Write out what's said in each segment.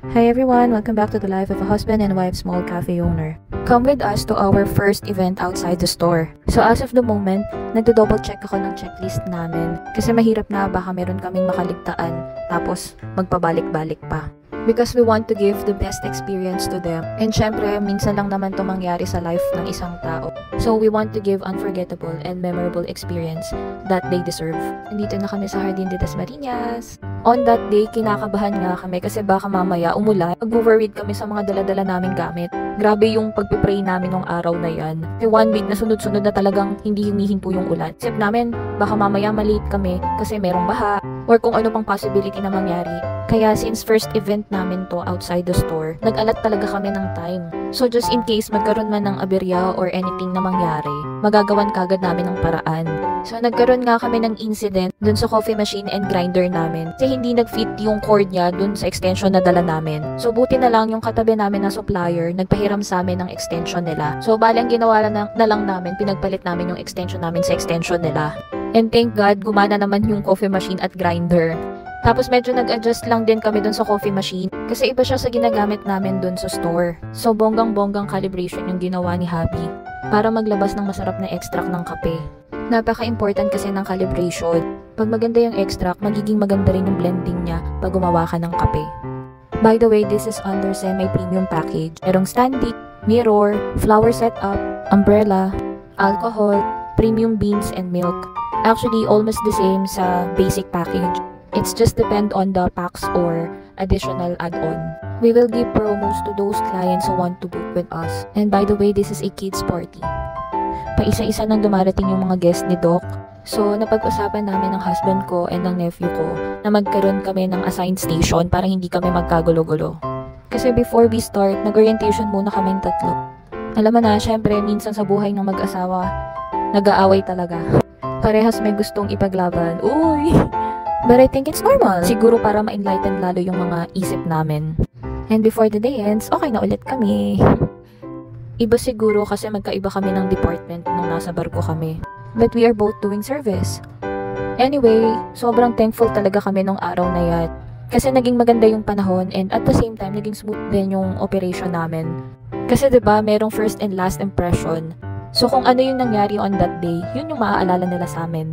Hi everyone! Welcome back to the life of a husband and wife small cafe owner. Come with us to our first event outside the store. So as of the moment, nagdo-double check ako ng checklist namin kasi mahirap na baka meron kaming makaligtaan tapos magpabalik-balik pa. Because we want to give the best experience to them. And syempre, minsan lang naman ito mangyari sa life ng isang tao. So we want to give unforgettable and memorable experience that they deserve. Nandito na kami sa Jardín de Dasmariñas. On that day, kinakabahan nga kami kasi baka mamaya umulan. Mag-worried kami sa mga dala-dala naming gamit. Grabe yung pagpipray namin nung araw na yan. Kasi 1 week na sunod-sunod na talagang hindi humihinto yung ulan. Isip namin, baka mamaya malate kami kasi merong baha or kung ano pang possibility na mangyari. Kaya since first event namin to outside the store, nag-alat talaga kami ng time. So just in case magkaroon man ng aberya or anything na mangyari, magagawan kagad namin ng paraan. So nagkaroon nga kami ng incident dun sa coffee machine and grinder namin. Kasi hindi nag-fit yung cord niya dun sa extension na dala namin. So buti na lang yung katabi namin na supplier, nagpahiram sa amin ng extension nila. So bali ang ginawa na lang namin, pinagpalit namin yung extension namin sa extension nila. And thank God, gumana naman yung coffee machine at grinder. Tapos medyo nag-adjust lang din kami dun sa coffee machine kasi iba siya sa ginagamit namin dun sa store. So bonggang-bonggang calibration yung ginawa ni Happy para maglabas ng masarap na extract ng kape. Napaka-important kasi ng calibration. Pag maganda yung extract, magiging maganda rin yung blending niya pag gumawa ka ng kape. By the way, this is under semi-premium package. Merong standee, mirror, flower setup, umbrella, alcohol, premium beans and milk. Actually, almost the same sa basic package. It's just depend on the packs or additional add-on. We will give promos to those clients who want to book with us. And by the way, this is a kids party. Paisa-isa nang dumarating yung mga guest ni Doc. So, napag-usapan namin ng husband ko and ng nephew ko na magkaroon kami ng assigned station para hindi kami magkagulo-gulo. Kasi before we start, nag-orientation muna kaming tatlo. Alam mo na, syempre, minsan sa buhay ng mag-asawa, nag-aaway talaga. Parehas may gustong ipaglaban. Uy! But I think it's normal. Siguro para ma-enlighten lalo yung mga isip namin. And before the day ends, okay na ulit kami. Iba siguro kasi magkaiba kami ng department nung nasa barko kami. But we are both doing service. Anyway, sobrang thankful talaga kami nung araw na yan. Kasi naging maganda yung panahon and at the same time, naging smooth din yung operation namin. Kasi 'di ba, merong first and last impression. So kung ano yung nangyari on that day, yun yung maaalala nila sa amin.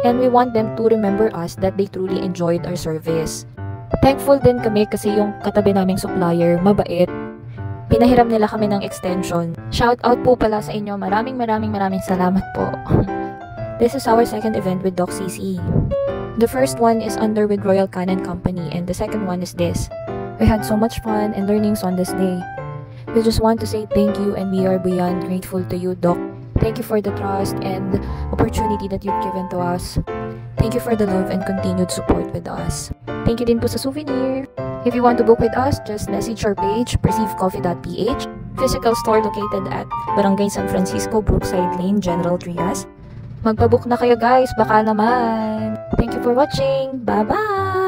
And we want them to remember us that they truly enjoyed our service. Thankful din kami kasi yung katabi naming supplier, mabait. Pinahiram nila kami ng extension. Shout out po pala sa inyo. Maraming salamat po. This is our second event with Doc CC. The first one is under with Royal Canin Company and the second one is this. We had so much fun and learnings on this day. We just want to say thank you and we are beyond grateful to you, Doc. Thank you for the trust and opportunity that you've given to us. Thank you for the love and continued support with us. Thank you din po sa souvenir. If you want to book with us, just message our page, perceivecoffee.ph. Physical store located at Barangay San Francisco, Brookside Lane, General Trias. Magpabook na kayo guys, baka naman. Thank you for watching. Bye-bye!